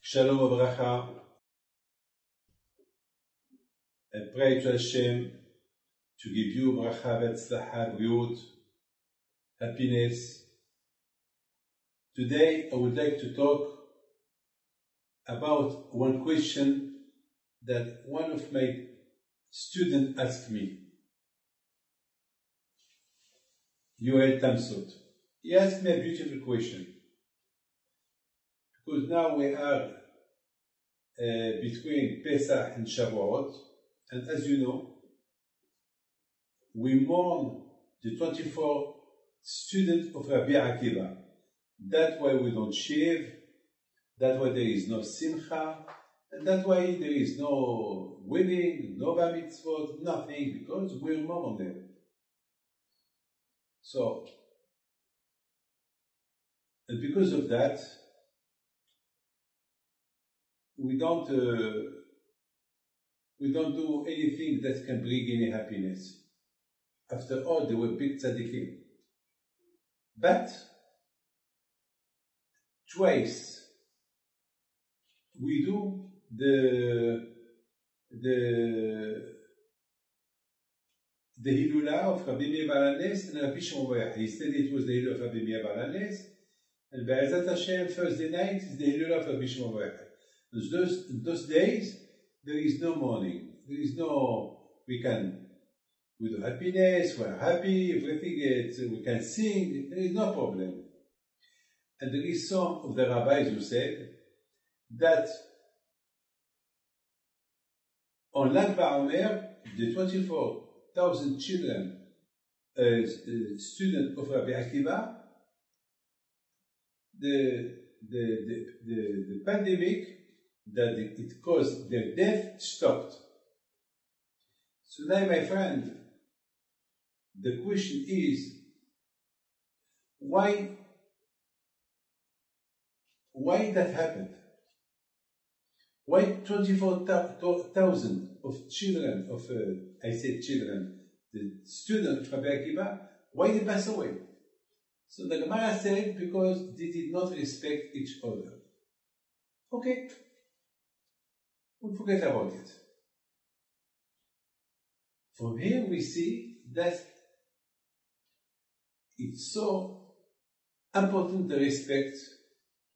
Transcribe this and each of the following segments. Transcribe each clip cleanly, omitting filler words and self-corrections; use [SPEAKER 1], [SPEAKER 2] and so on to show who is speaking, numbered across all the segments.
[SPEAKER 1] Shalom Abracha. I pray to Hashem to give you bracha v'tzlacha, briut, happiness. Today I would like to talk about one question that one of my students asked me. Yoel Tamsot. He asked me a beautiful question. Because now we are between Pesach and Shavuot, and as you know, we mourn the 24 students of Rabbi Akiva. That's why we don't shave, that's why there is no simcha, and that's why there is no wedding, no bar mitzvot, nothing, because we mourn them. So, and because of that, we don't do anything that can bring any happiness. After all, they were big tzaddikim. But twice we do the Hilula of Rabbi Meir Baal HaNes and Rabbi Shimon Bar Yochai. He said it was the Hilula of Rabbi Meir Baal HaNes, and Be'ezat Hashem, Thursday night, is the Hilula of Rabbi Shimon Bar Yochai. Those days, there is no mourning. There is no, we do happiness, we're happy, everything, we can sing, there is no problem. And there is some of the rabbis who said that on Lag BaOmer, the 24,000 children, students of Rabbi Akiva, the pandemic that it caused their death stopped. So now, my friend, the question is, why that happened? Why 24,000 of children I said children, the students of Rabbi Akiva, why they pass away? So the Gemara said because they did not respect each other. Okay, we'll forget about it. From here we see that it's so important the respect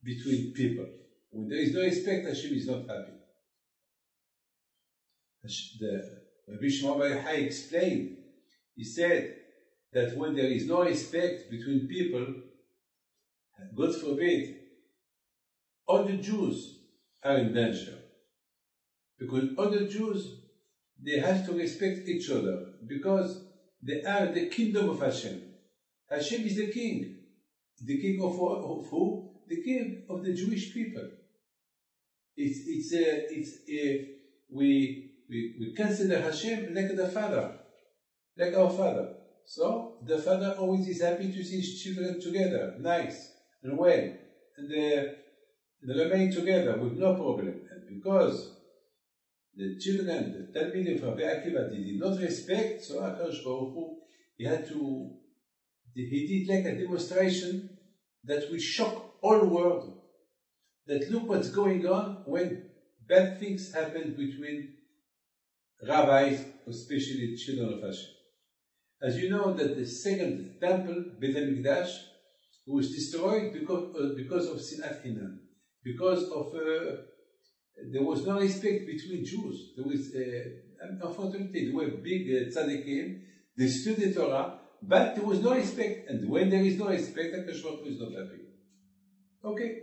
[SPEAKER 1] between people. When there is no respect, Hashem is not happy. Rabbi Shimon Bar Yochai explained, he said that when there is no respect between people, God forbid, all the Jews are in danger. Because all the Jews, they have to respect each other, because they are the kingdom of Hashem. Hashem is the king. The king of who? The king of the Jewish people. We consider Hashem like the father, like our father. So the father always is happy to see his children together, nice and well, and they remain together with no problem. And because the children, the Talmidim of Rabbi Akiva, they did not respect, so HaKadosh Baruch Hu, he did like a demonstration that will shock all the world. That look what's going on when bad things happen between rabbis, especially the children of Hashem. As you know, that the second temple, Beit HaMikdash, was destroyed because of Sinat Hinam, because of there was no respect between Jews. There was, unfortunately, there were big tzaddikim, they studied Torah, but there was no respect. And when there is no respect, HaKadosh Baruch Hu is not happy. Okay.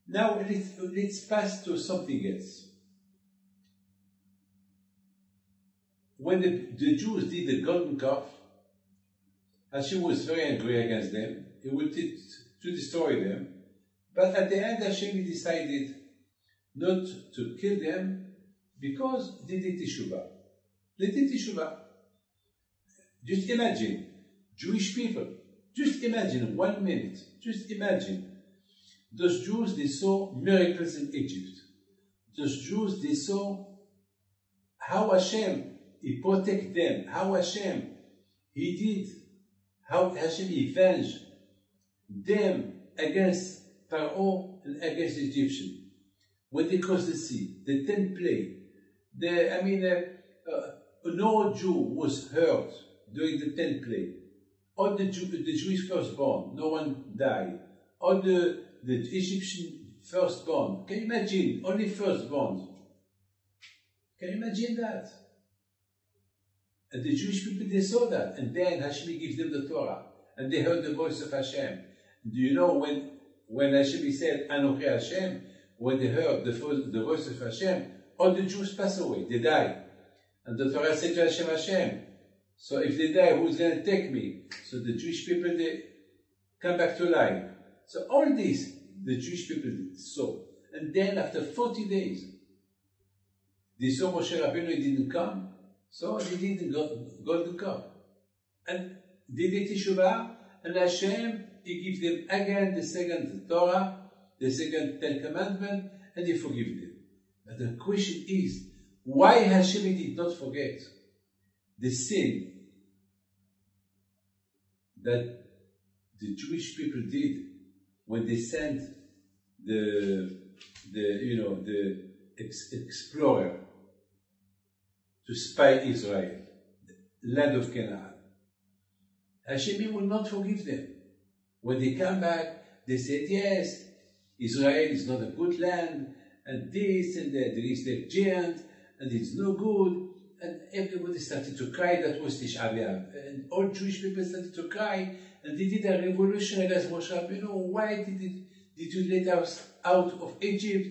[SPEAKER 1] Now let's pass to something else. When the Jews did the golden calf, Hashem was very angry against them. He wanted to destroy them. But at the end, Hashem decided not to kill them because they did Teshuvah. They did Teshuvah. Just imagine, Jewish people, just imagine 1 minute, just imagine. Those Jews, they saw miracles in Egypt. Those Jews, they saw how Hashem, He protected them, how Hashem, how Hashem avenged them against Pharaoh and against the Egyptians. when they crossed the sea, the 10 plague, no Jew was hurt during the 10 plague. All the Jewish firstborn, no one died. All the Egyptian firstborn, can you imagine? Only firstborn. Can you imagine that? And the Jewish people, they saw that. And then Hashem gives them the Torah. And they heard the voice of Hashem. Do you know when Hashem said, Anochi Hashem, when they heard the voice of Hashem, all the Jews pass away, they die. And the Torah said to Hashem, so if they die, who's going to take me? So the Jewish people, they come back to life. So all this, the Jewish people saw. And then after 40 days, they saw Moshe Rabbeinu, he didn't come, so they didn't go to come. And they did Teshuvah, and Hashem, he gives them again the second Torah, the second 10 Commandment, and he forgive them. But the question is, why Hashem did not forget the sin that the Jewish people did when they sent the explorer to spy Israel, the land of Canaan? Hashem will not forgive them. When they come back, they said, yes, Israel is not a good land, and this and that, there is the giant, and it's no good, and everybody started to cry. That was Tisha B'Av, and all Jewish people started to cry, and they did a revolution against Moshe Rabbeinu. Why did you let us out of Egypt?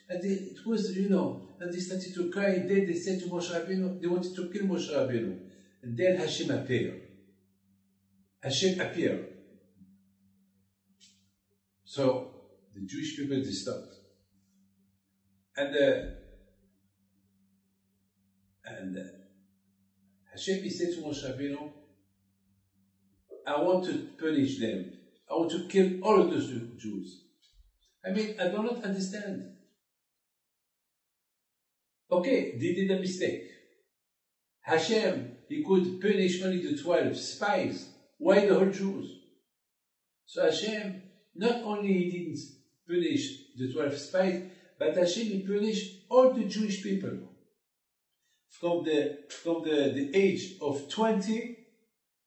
[SPEAKER 1] And it was, and they started to cry, and then they said to Moshe Rabbeinu, they wanted to kill Moshe Rabbeinu. And then Hashem appeared. So the Jewish people, they stopped. And Hashem, he said to Moshe Rabbeinu, I want to punish them. I want to kill all of those Jews. I do not understand. Okay, they did a mistake. Hashem, he could punish only the 12 spies. Why the whole Jews? So Hashem, not only he didn't punish the 12 spies, but Hashem, he punished all the Jewish people. From the age of 20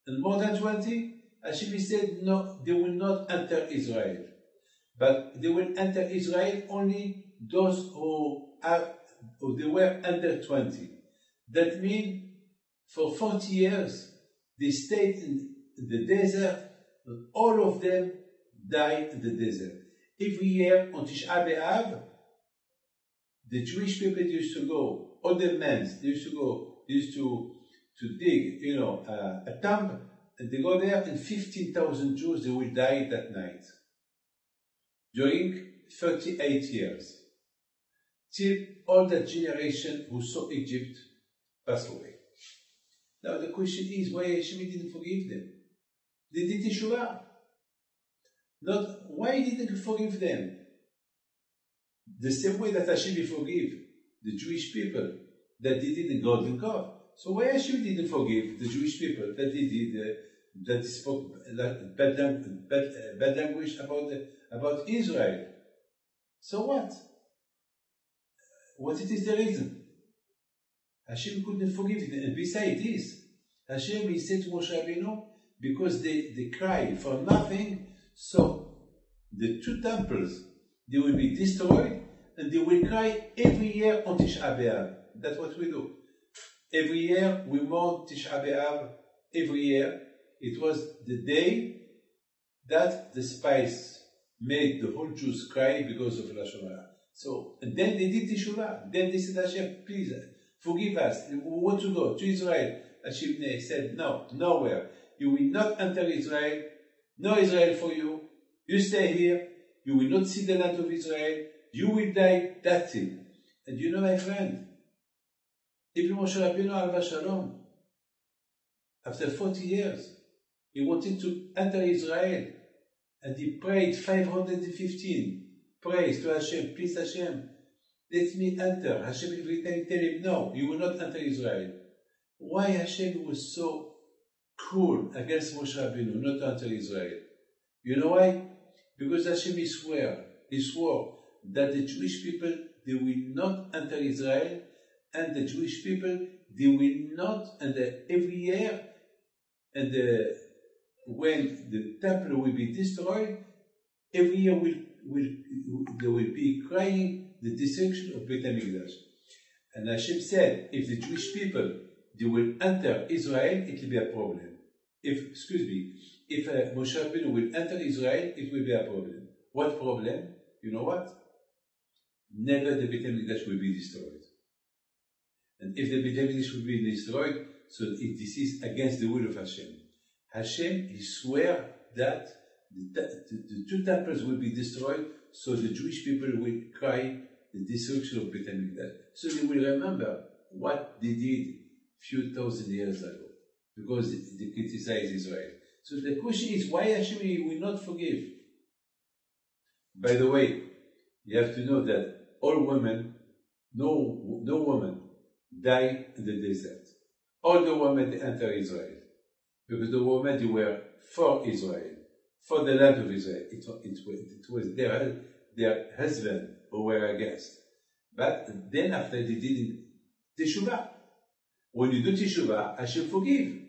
[SPEAKER 1] and more than 20, Hashem said, no, they will not enter Israel. But they will enter Israel only those who they were under 20. That means for 40 years, they stayed in the desert, and all of them died in the desert. Every year on Tisha B'Av, the Jewish people used to go, all the men, they used to dig, a tomb, and they go there, and 15,000 Jews, they will die that night. During 38 years. Till all that generation who saw Egypt passed away. Now the question is, why Hashem didn't forgive them? They did Teshuvah. Not, why didn't he forgive them? The same way that Hashem forgive the Jewish people that they did the golden calf. So why Hashem didn't forgive the Jewish people that they did, that spoke bad language about Israel? So what? What it is the reason? Hashem couldn't forgive it. And besides this, Hashem, he said to Moshe Rabbeinu, because they cry for nothing, so the 2 temples, they will be destroyed, and they will cry every year on Tisha B'Av. That's what we do. Every year we mourn Tisha B'Av. Every year. It was the day that the spies made the whole Jews cry because of Lashon Hara. So, and then they did Teshuvah. Then they said, Hashem, please forgive us. We want to go to Israel. Hashem said, no, nowhere. You will not enter Israel. No Israel for you. You stay here. You will not see the land of Israel. You will die. That's it. And my friend, even Moshe Rabbeinu Alav Shalom, after 40 years, he wanted to enter Israel, and he prayed 515 praise to Hashem. Please Hashem, let me enter. Hashem every time tell him, no, you will not enter Israel. Why Hashem was so cruel against Moshe Rabbeinu not to enter Israel? You know why? Because Hashem he swore that the Jewish people, they will not enter Israel, and the Jewish people, they will not, and every year, and when the temple will be destroyed, every year they will be crying the destruction of Beit HaMikdash. And Hashem said, if the Jewish people, they will enter Israel, it will be a problem. If Moshe Rabbeinu will enter Israel, it will be a problem. What problem? You know what? Never the Beit HaMikdash will be destroyed. And if the Beit HaMikdash will be destroyed, so this is against the will of Hashem. Hashem, he swear that the two temples will be destroyed, so the Jewish people will cry the destruction of Beit HaMikdash. So they will remember what they did few thousand years ago, because they criticized Israel. So the question is, why Hashem will not forgive? By the way, you have to know that all women, no woman died in the desert. All the women enter Israel, because the women, they were for Israel, for the land of Israel. It was their husband who were against. But then after they did Teshuvah, when you do Teshuvah, Hashem forgive.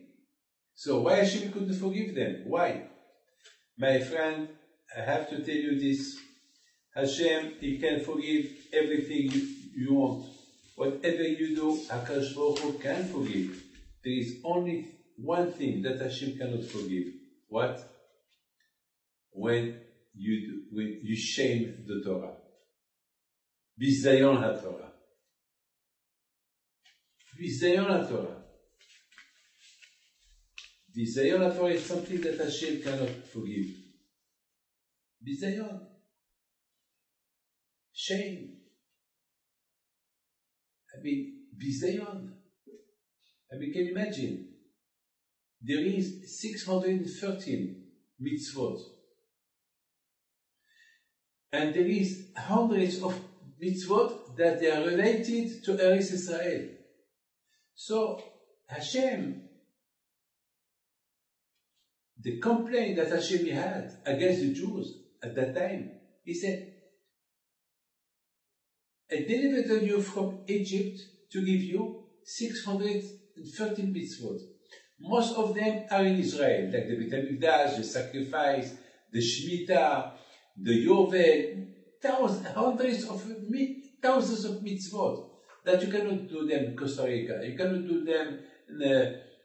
[SPEAKER 1] So why Hashem couldn't forgive them? Why? My friend, I have to tell you this. Hashem, he can forgive everything you want. Whatever you do, HaKadosh Baruch Hu can forgive. There is only one thing that Hashem cannot forgive. What? When you shame the Torah. Bizayon HaTorah. Bizayon HaTorah. Bizayon HaTorah is something that Hashem cannot forgive. Bizayon. Shame. Bizayon. Can you imagine? There is 613 mitzvot. And there is hundreds of mitzvot that they are related to Eretz Israel. So Hashem, the complaint that Hashem had against the Jews at that time, he said, I delivered you from Egypt to give you 613 mitzvot. Most of them are in Israel, like the Beit HaMikdash, the sacrifice, the Shemitah, the Yovel, thousands of mitzvot that you cannot do them in Costa Rica, you cannot do them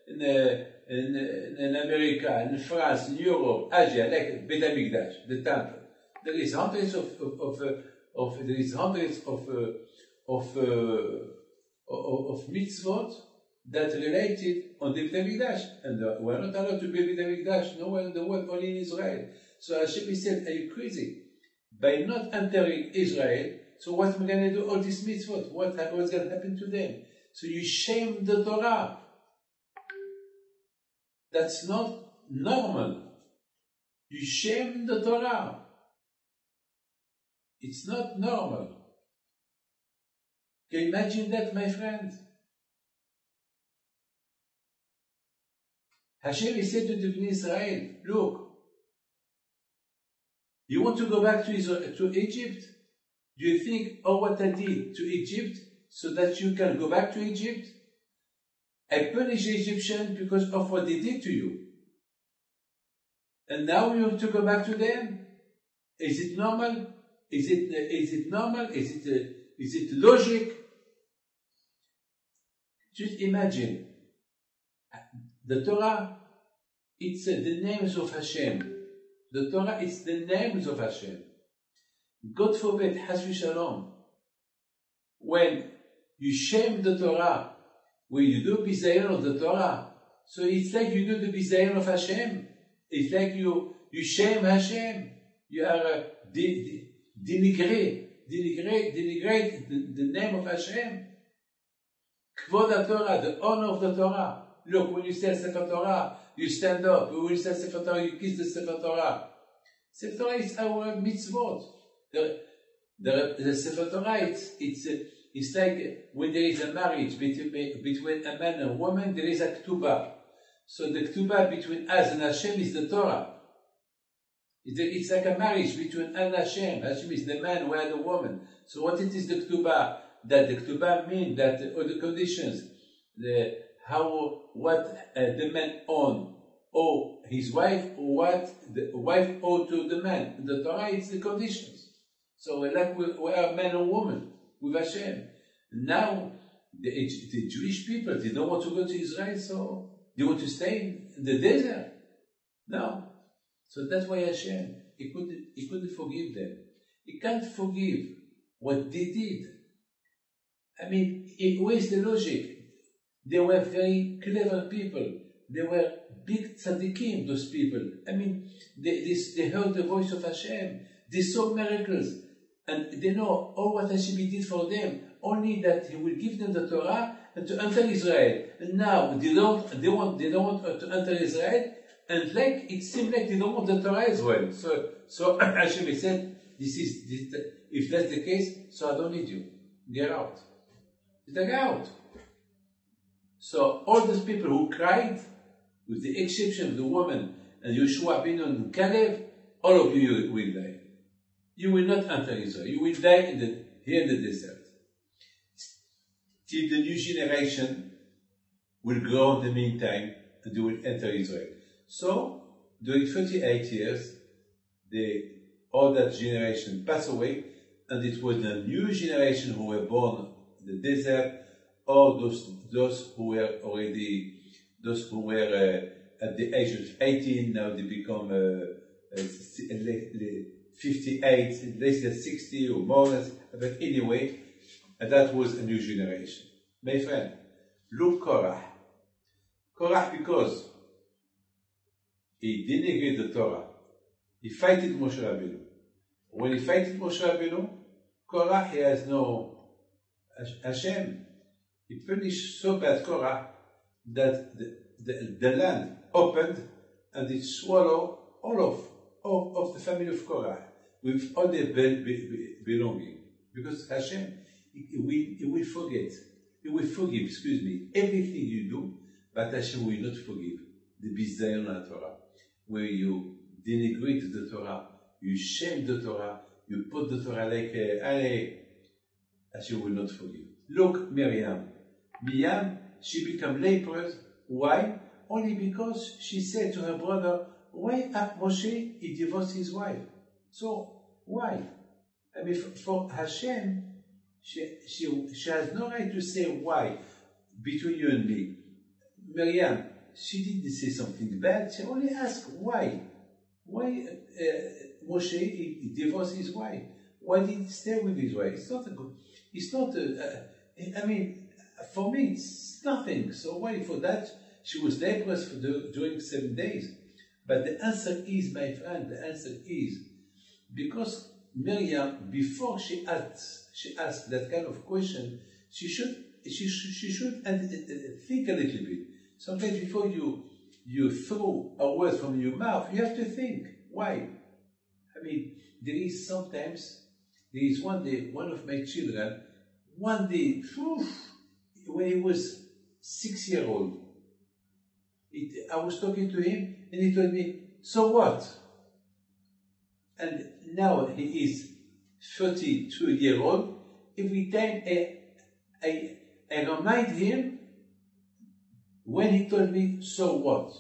[SPEAKER 1] in America, in France, in Europe, Asia, like Beit HaMikdash, the temple. There is hundreds of mitzvot that related on the Beit HaMikdash, and we are not allowed to be Beit HaMikdash nowhere in the world, only in Israel. So Hashem said, are you crazy? By not entering Israel, so what am I going to do? All these mitzvot, what's going to happen to them? So you shame the Torah. That's not normal. You shame the Torah. It's not normal. Can you imagine that, my friend? Hashem said to the Bnei Israel, look, you want to go back to Egypt? Do you think, oh, what I did to Egypt, so that you can go back to Egypt? I punished the Egyptians because of what they did to you. And now you have to go back to them? Is it normal? Is it normal? Is it logic? Just imagine. The Torah, it's the names of Hashem. The Torah, it's the names of Hashem. God forbid, Hasbi Shalom, when you shame the Torah, when you do bizayon of the Torah, so it's like you do the bizayon of Hashem. It's like you shame Hashem. You are denigrate the name of Hashem. Kvod Torah, the honor of the Torah. Look, when you say Sefer Torah, you stand up. When you say Sefer Torah, you kiss the Sefer Torah. Sefer Torah is our mitzvot. The Sefer Torah, it's like when there is a marriage between a man and a woman, there is a ketubah. So the ketubah between us and Hashem is the Torah. It's like a marriage between an Hashem. Hashem is the man, we are the woman. So what it is the Ketubah? That the Ketubah means that all the conditions, what the man owe his wife, or what the wife owe to the man. The Torah is the conditions. So like we are man and woman with Hashem. Now the Jewish people, they don't want to go to Israel, so they want to stay in the desert. No. So that's why Hashem, he couldn't forgive them. He can't forgive what they did. I mean, where's the logic? They were very clever people. They were big tzaddikim, those people. I mean, they heard the voice of Hashem. They saw miracles. And they know all what Hashem did for them. Only that He will give them the Torah and to enter Israel. And now they don't want to enter Israel. And like it seems like they don't want the Torah as well. So Hashem said, if that's the case, so I don't need you. Get out. Get out. So all those people who cried, with the exception of the woman and Yoshua ben Nun and Caleb, all of you will die. You will not enter Israel. You will die here in the desert. Till the new generation will grow in the meantime and they will enter Israel. So, during 38 years, all that generation passed away, and it was the new generation who were born in the desert, or those who were already, those who were at the age of 18, now they become 58, less than 60 or more or less, but anyway, and that was a new generation. My friend, look Korah. Korah, because he denigrated the Torah. He fighted Moshe Rabbeinu. When he fighted Moshe Rabbeinu, Korah, he has no Hashem. He punished so bad Korah that the land opened and it swallowed all of the family of Korah with all their belonging. Because Hashem, he will forget. He will forgive, everything you do, but Hashem will not forgive the bizayon on the Torah, where you denigrate the Torah, you shame the Torah, you put the Torah like, Hashem will not forgive. Look, Miriam, she became leprous. Why? Only because she said to her brother, why Moshe, he divorced his wife? So, why? I mean, for Hashem, she has no right to say why between you and me. Miriam, she didn't say something bad, she only asked why. Why Moshe, he divorced his wife? Why did he stay with his wife? I mean, for me, it's nothing. So why for that? She was leprous during 7 days. But the answer is, my friend, because Miriam, before she asked that kind of question, she should think a little bit. Sometimes before you throw a word from your mouth, you have to think. Why? I mean, there is one day, one of my children, when he was 6 years old, I was talking to him and he told me, so what? And now he is 32 years old. Every time I remind him when he told me, so what?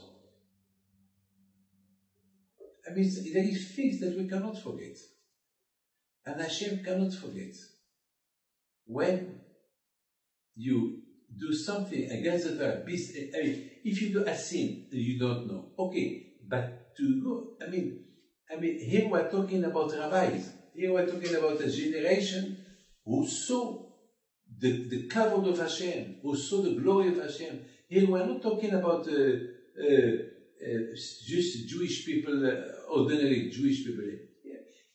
[SPEAKER 1] I mean, there is things that we cannot forget. And Hashem cannot forget. When you do something against the Torah, if you do a sin, you don't know. Okay, but to go, I mean, here we're talking about rabbis. Here we're talking about a generation who saw the kavod of Hashem, who saw the glory of Hashem. Here we're not talking about just Jewish people, ordinary Jewish people.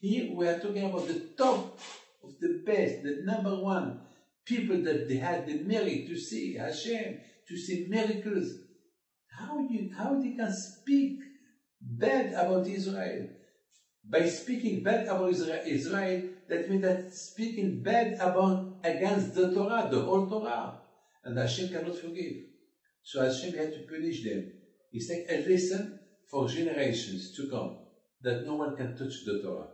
[SPEAKER 1] Here we are talking about the top of the best, the number one people that they had the merit to see Hashem, to see miracles. How they can speak bad about Israel? By speaking bad about Israel, that means that speaking bad against the Torah, the whole Torah. And Hashem cannot forgive. So Hashem had to punish them. It's like a lesson for generations to come. that no one can touch the Torah.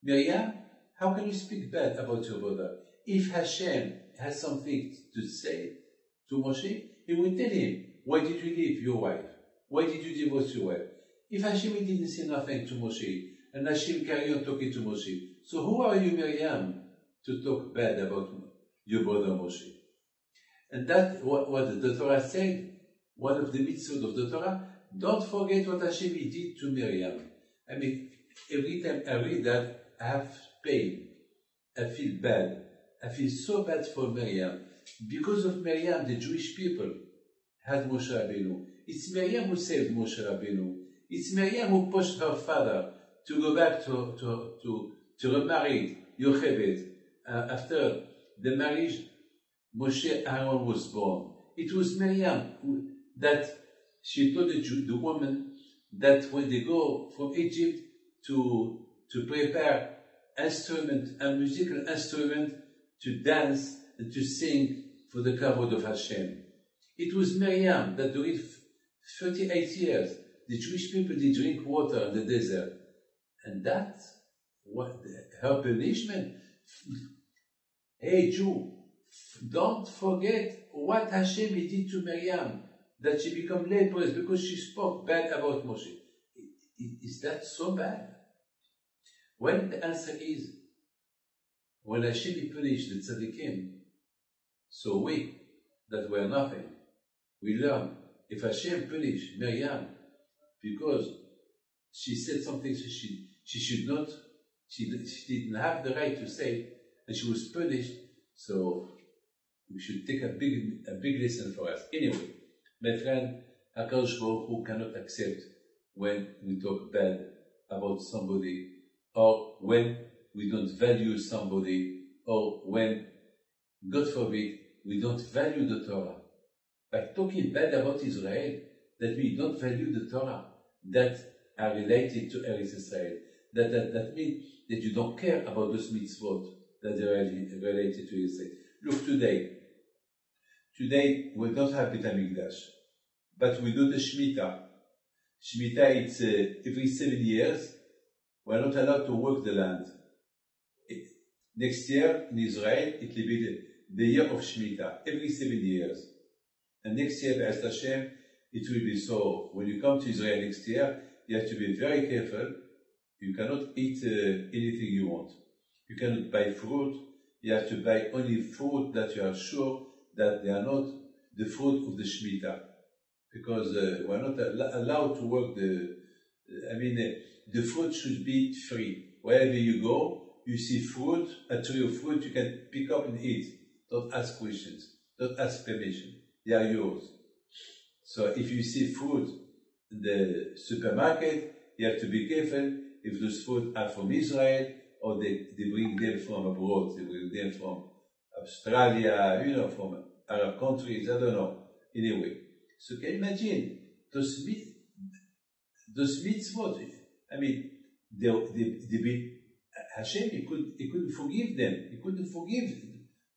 [SPEAKER 1] Miriam, how can you speak bad about your brother? If Hashem has something to say to Moshe, he will tell him, why did you leave your wife? Why did you divorce your wife? If Hashem didn't say nothing to Moshe, and Hashem carried on talking to Moshe, so who are you, Miriam, to talk bad about your brother Moshe? And that what the Torah said, one of the mitzvot of the Torah, don't forget what Hashem did to Miriam. I mean, every time I read that, I have pain. I feel bad. I feel so bad for Miriam. Because of Miriam, the Jewish people had Moshe Rabbeinu. It's Miriam who saved Moshe Rabbeinu. It's Miriam who pushed her father to go back to remarry Yocheved. After the marriage, Moshe Aaron was born. It was Miriam that she told the woman that when they go from Egypt to prepare a musical instrument to dance and to sing for the kavod of Hashem. It was Miriam that during 38 years the Jewish people did drink water in the desert. And that's what her punishment. Hey Jew, don't forget what Hashem did to Miriam, that she became leprous because she spoke bad about Moshe. Is that so bad? Well, the answer is, when Hashem punished the tzaddikim, so we, that were nothing, we learn, if Hashem punished Miriam because she said something she should not, she didn't have the right to say, and she was punished, so we should take a big lesson for us. Anyway, my friend, HaKadosh Baruch Hu cannot accept when we talk bad about somebody, or when we don't value somebody, or when, God forbid, we don't value the Torah. By talking bad about Israel, that we don't value the Torah that are related to Eretz Israel. That means that you don't care about those mitzvot that are related to Israel. Look, today we don't have Beit HaMikdash, but we do the Shemitah. Shemitah, it's every 7 years. We're not allowed to work the land. Next year in Israel, it will be the year of Shemitah, every 7 years. And next year, Be'ez Hashem, it will be so. When you come to Israel next year, you have to be very careful. You cannot eat anything you want. You cannot buy fruit. You have to buy only fruit that you are sure that they are not the fruit of the Shemitah. Because we're not allowed to work the fruit should be free. Wherever you go, you see fruit, a tree of fruit, you can pick up and eat. Don't ask questions. Don't ask permission. They are yours. So if you see fruit in the supermarket, you have to be careful if those fruit are from Israel or they bring them from abroad. They bring them from Australia, from Arab countries, I don't know. Anyway, so can you imagine those mitzvot? I mean, Hashem, he couldn't forgive them. He couldn't forgive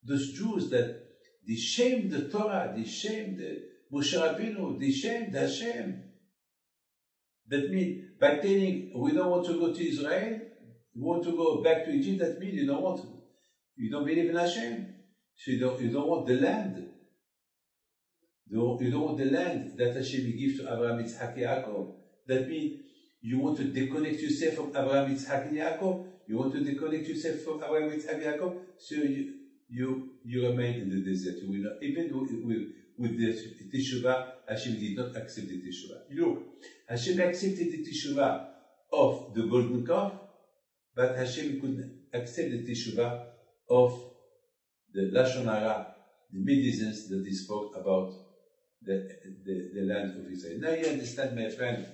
[SPEAKER 1] those Jews that they shamed the Torah, they shamed Moshe Rabbeinu, they shamed Hashem. That means, by telling, we don't want to go to Israel, we want to go back to Egypt, that means you don't believe in Hashem. So you don't want the land. You don't want the land that Hashem gives to Abraham, Yitzhak, Yaakov. That means you want to disconnect yourself from Abraham, Yitzhak, and Yaakov. You want to disconnect yourself from Abraham, Yitzhak, and Yaakov. So you remain in the desert. You will not, even with the Teshuvah, Hashem did not accept the Teshuvah. Look, Hashem accepted the Teshuvah of the golden calf, but Hashem couldn't accept the Teshuvah of the Lashon Hara, the medicines that he spoke about the land of Israel. Now you understand, my friend,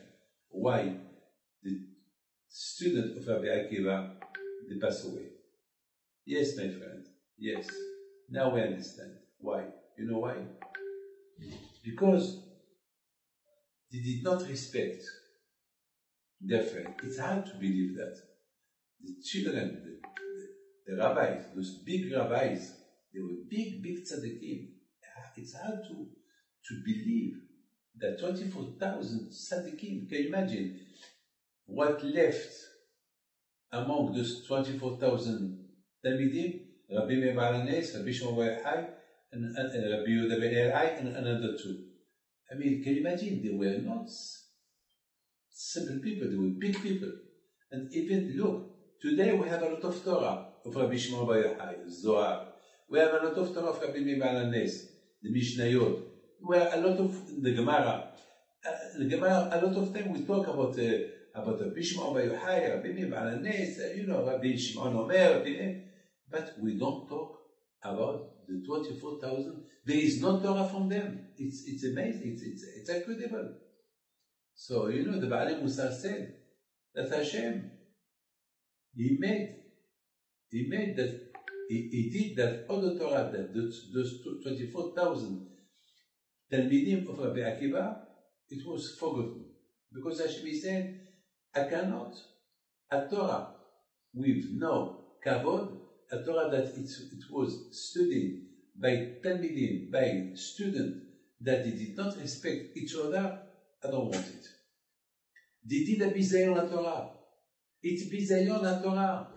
[SPEAKER 1] why the student of Rabbi Akiva, they passed away. Yes, my friend, yes. Now we understand. Why? You know why? Because they did not respect their friend. It's hard to believe that. The children, the rabbis, those big rabbis, they were big tzaddikim. It's hard to believe that 24,000 tzaddikim, can you imagine? what left among those 24,000 Talmidim, Rabbi Meir Baal HaNes, Rabbi Shimon Bar Yochai, and Rabbi Yehuda ben Elai, and another two. I mean, can you imagine? They were not simple people, they were big people. And even, look, today we have a lot of Torah of Rabbi Shimon Bar Yochai, the Zohar. We have a lot of Torah of Rabbi Meir Baal HaNes, the Mishnayot. We have a lot of the Gemara. The Gemara, a lot of time we talk about Rabbi Shimon Bar Yochai, Rabbi Meir Baal HaNes, you know, Rabbi Shimon Omer, but we don't talk about the 24,000. There is no Torah from them. It's amazing. It's incredible. So, you know, the Baalei Musar said that Hashem, He did that all the Torah, that those 24,000 Talmidim of Rabbi Akiva, it was forgotten. Because Hashem said, I cannot, a Torah with no kavod, a Torah that it was studied by Talmidim, by students, that they did not respect each other, I don't want it. They did a bizayon la Torah. It's bizayon la Torah.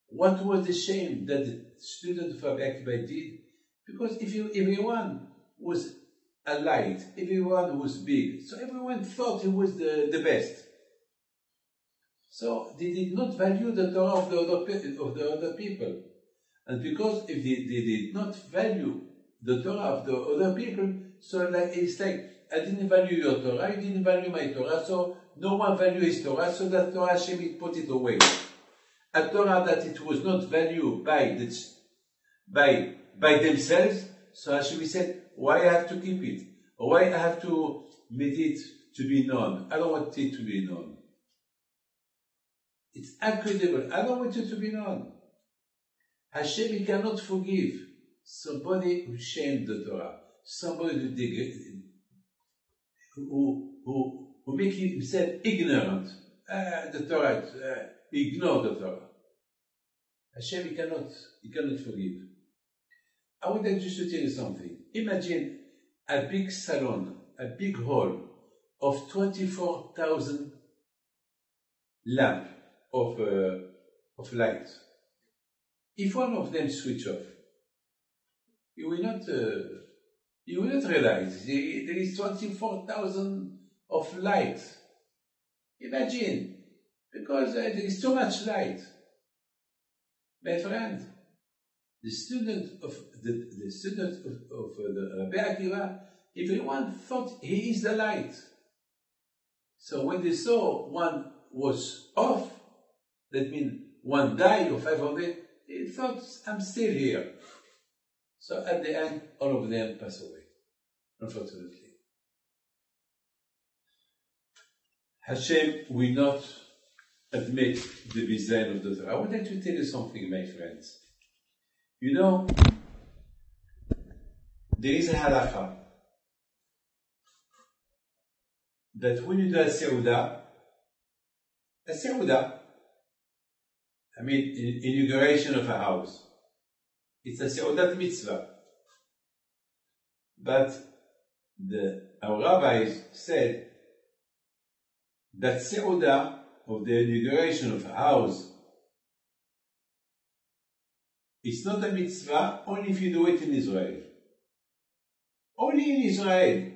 [SPEAKER 1] What was the shame that the student of Rabbi Akiva did? Because if everyone was a light, everyone was big, so everyone thought he was the best. So they did not value the Torah of the other people. And because if they did not value the Torah of the other people, so it's like, I didn't value your Torah, you didn't value my Torah, so no one valued his Torah, so that Torah Hashem put it away. A Torah that it was not valued by themselves, so Hashem said, why I have to keep it? Or why I have to make it to be known? I don't want it to be known. It's incredible. I don't want it to be known. Hashem cannot forgive somebody who shamed the Torah, somebody who make himself ignorant. The Torah, ignore the Torah. Hashem, he cannot forgive. I would like just to tell you something. Imagine a big salon, a big hall of 24,000 lamps of light. If one of them switch off, you will not realize there is 24,000 of light. Imagine, because there is too much light. My friend, the student of the Rabbi Akiva, everyone thought he is the light. So when they saw one was off, that means one died or 500, they thought, I'm still here. So at the end, all of them pass away, unfortunately. Hashem will not admit the design of the Torah. I would like to tell you something, my friends. You know, there is a halacha that when you do a seudah, I mean, inauguration of a house, it's a seudat mitzvah. But our rabbis said that seudah of the inauguration of a house, it's not a mitzvah only if you do it in Israel. Only in Israel,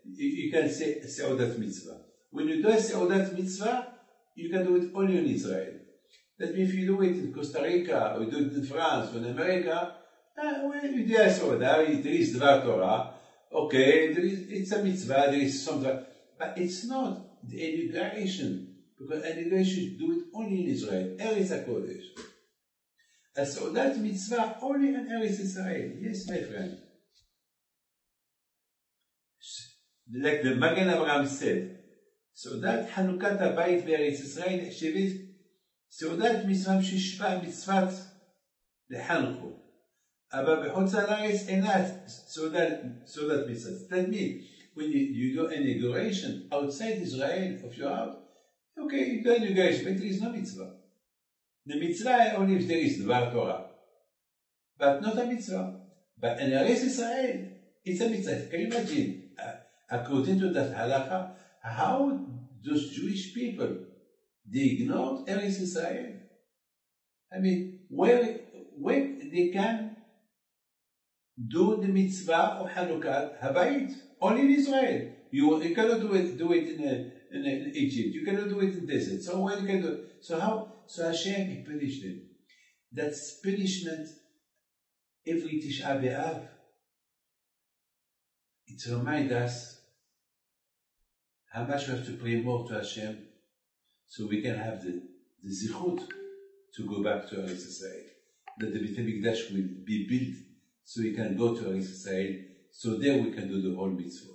[SPEAKER 1] you can say seudat mitzvah. When you do a seudat mitzvah, you can do it only in Israel. That means if you do it in Costa Rica, or you do it in France, or in America, when you do a seudah, there is Dvar Torah, okay, it's a mitzvah, there is something, but it's not the inauguration, because inauguration do it only in Israel, Eretz HaKodesh. A seudat mitzvah only in Eretz Israel. Yes, my friend. Like the Magen Avraham said, סעודת חנוכת הבית בארץ ישראל נחשבת סעודת מצוות לחנוכו, אבל בחוץ לארץ אינה סעודת מצוות. That means, when you do an inauguration outside Israel of your house, okay, you do an inauguration, but there is no mitzvah. The mitzvah only if there is Dvar Torah, but not a mitzvah. But in Eretz Israel, it's a mitzvah. Can you imagine, according to that halacha, how those Jewish people, they ignored Eretz Israel. I mean, when they can do the mitzvah of Hanukkah Habayit only in Israel. You cannot do it in Egypt. You cannot do it in desert. So where you can do it? So how? So Hashem he punished them. That's punishment every Tisha B'Av. It reminds us how much we have to pray more to Hashem so we can have the zichut to go back to Eretz Israel. That the Beit HaMikdash will be built so we can go to Eretz Israel, so there we can do the whole mitzvot.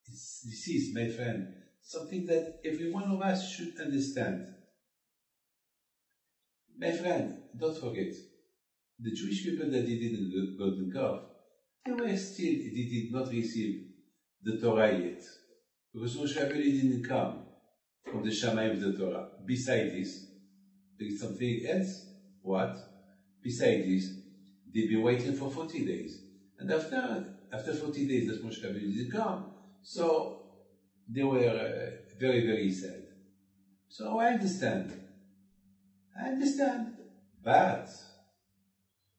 [SPEAKER 1] This is, my friend, something that every one of us should understand. My friend, don't forget, the Jewish people that did it in the Golden Calf, they did not receive the Torah yet. Because Moshe Rabbeinu didn't come from the Shamayim of the Torah. Besides this, there is something else. What? Besides this, they've been waiting for 40 days. And after 40 days that Moshe Rabbeinu didn't come, so they were very, very sad. So I understand. But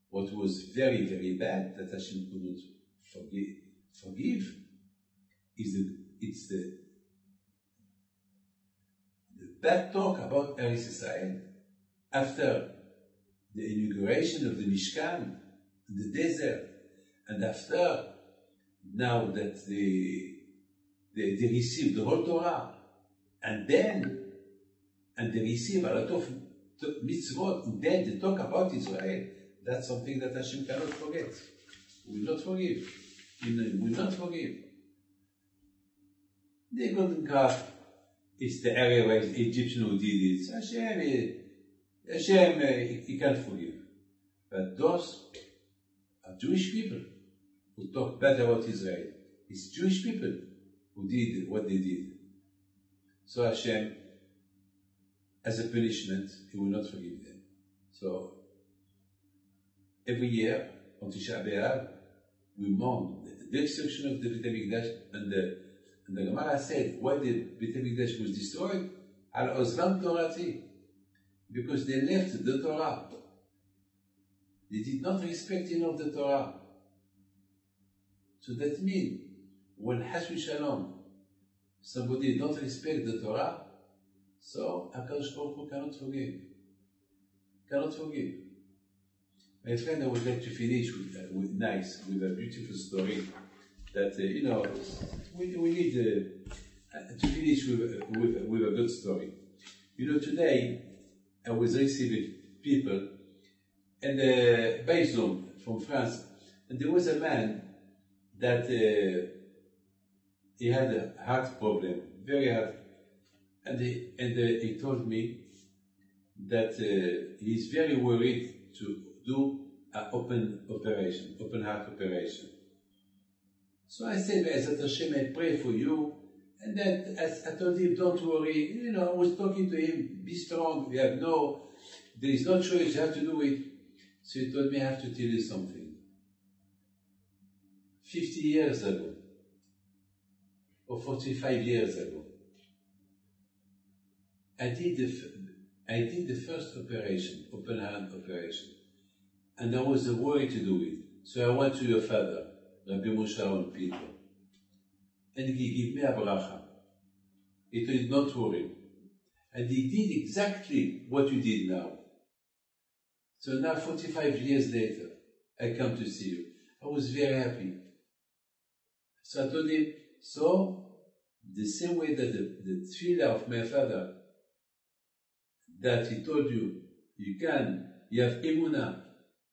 [SPEAKER 1] what was very, very bad that Hashem couldn't forgive is the bad talk about Eretz Israel after the inauguration of the Mishkan in the desert, and after now that they received the whole Torah, and they receive a lot of mitzvot, and then they talk about Israel. That's something that Hashem cannot forget. Will not forgive. Will not forgive. The Golden Calf is the area where the Egyptian who did it. Hashem, he can't forgive. But those are Jewish people who talk bad about Israel. It's Jewish people who did what they did. So Hashem, as a punishment, he will not forgive them. So every year on Tisha B'Av, we mourn the destruction of the Beit HaMikdash, and the Gemara said why the Beit HaMikdash was destroyed. Al Ozlam Torati, because they left the Torah. They did not respect enough the Torah. So that means when Hasbi Shalom, somebody don't respect the Torah, so HaKadosh Baruch Hu cannot forgive. Cannot forgive. My friend, I would like to finish with a beautiful story that, we need to finish with a good story. Today, I was receiving people and by Zoom from France, and there was a man that he had a heart problem, very hard, and he told me that he's very worried to do an open heart operation. So I said, Be'ezat Hashem, I pray for you. And then as I told him, don't worry. I was talking to him, be strong. There is no choice, you have to do it. So he told me, I have to tell you something. 50 years ago, or 45 years ago, I did the first operation, open heart operation. And I was worried to do it. So I went to your father, Rabbi Moshe Aaron Peter. And he gave me a bracha. He told me, don't worry. And he did exactly what you did now. So now, 45 years later, I come to see you. I was very happy. So I told him, so the same way that the tefillah of my father, that he told you, you have emunah.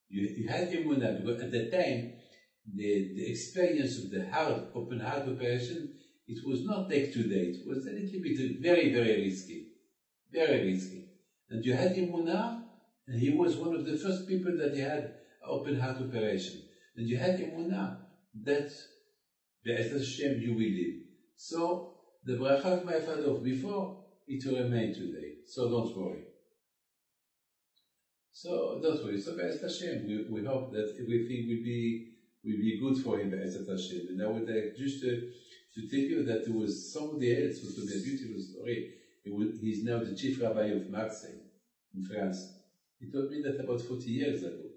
[SPEAKER 1] You had emunah, because at the time, the experience of the open heart operation, it was not like today. It was a little bit very, very risky. Very risky. And you had emunah, and he was one of the first people that he had open heart operation. And you had emunah that Be'ezat Hashem you will live. So the bracha of my father of before, it will remain today. So don't worry. So Be'ezat Hashem, we hope that everything will be good for him, Be'ezat Hashem. And I would like just to tell you that there was somebody else who told me a beautiful story. He's now the chief rabbi of Marseille in France. He told me that about 40 years ago,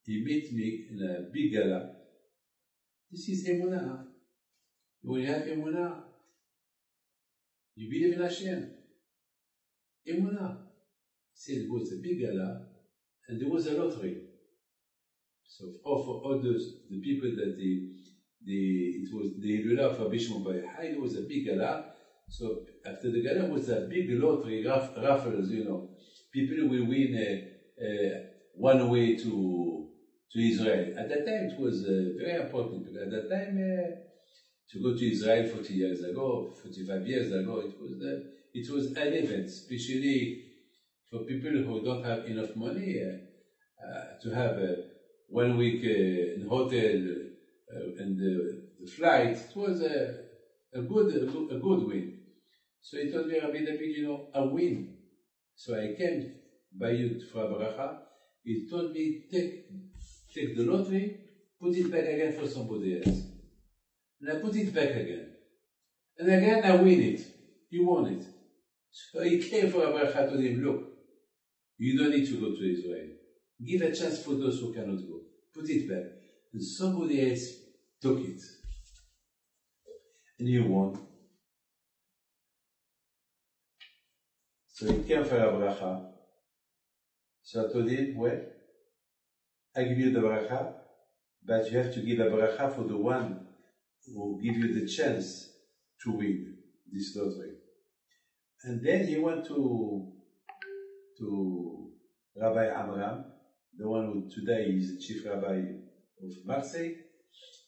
[SPEAKER 1] he met me in a big gala. This is Emunah. When you have Emunah, you believe in Hashem. Emunah. He said it was a big gala, and there was a lottery. So for all the people that it was the Hilula for Bishmon Bayahai, it was a big gala. So after the gala was a big lottery, raffles, people will win one way to Israel. At that time, it was very important. At that time, to go to Israel 40 years ago, 45 years ago, it was an event, especially for people who don't have enough money to have 1 week in hotel and the flight. It was a good win. So he told me, Rabbi David, a win. So I came by you for a bracha. He told me, take the lottery, put it back again for somebody else. And I put it back again. And again I win it. You won it. So he came for a bracha, told him, look, you don't need to go to Israel. Give a chance for those who cannot go. Put it back. And somebody else took it. And you won. So he came for a bracha. So I told him, well, I give you the bracha, but you have to give a bracha for the one who give you the chance to win this lottery. And then he went to Rabbi Amram, the one who today is the chief rabbi of Marseille.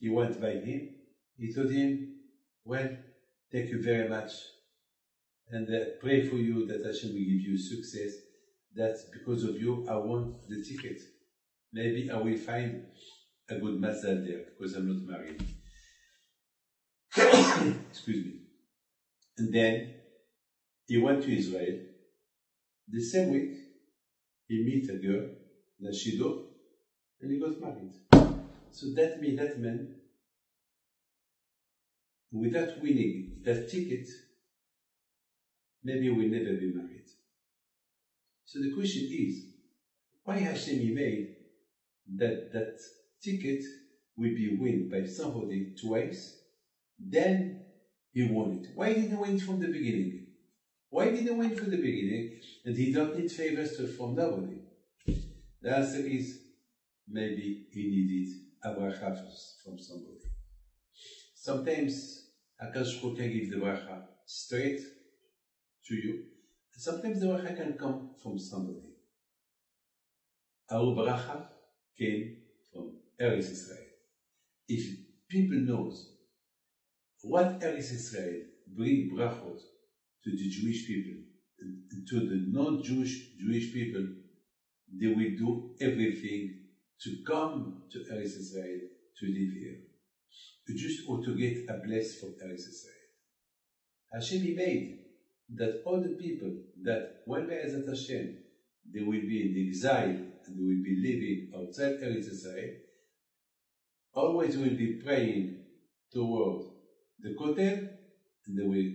[SPEAKER 1] He went by him. He told him, well, thank you very much. And pray for you that Hashem will give you success. That because of you, I won the ticket. Maybe I will find a good mazal there because I'm not married. Excuse me. And then he went to Israel. The same week, he met a girl, the Shidduch, and he got married. So that man, without winning that ticket, maybe will never be married. So the question is, why Hashem made that ticket will be won by somebody twice, then he won it? Why didn't he win it from the beginning? Why didn't he win it from the beginning? And he don't need favors from nobody. The answer is, maybe he needed a bracha from somebody. Sometimes HaKadosh Baruch Hu can give the bracha straight to you. Sometimes the bracha can come from somebody. Our bracha came from Eretz Israel. If people knows what Eretz Israel bring brachot to the Jewish people and to the non-Jewish people, they will do everything to come to Eretz Israel to live here. Just or to get a blessing from Eretz Israel. Hashem made that all the people that when Be'ezat Hashem they will be in exile and they will be living outside Eretz Israel, always will be praying toward the Kotel, and they will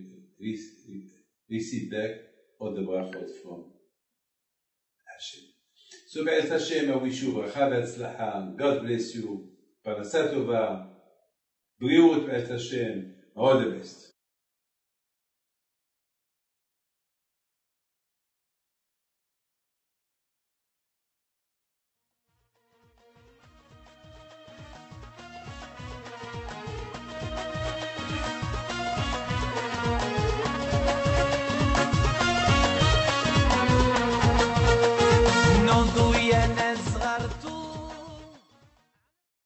[SPEAKER 1] receive back all the brachot from Hashem. So Be'ezat Hashem, I wish you bracha v'atzlacha. God bless you. Parnasa tova. Briut Be'ezat Hashem. All the best.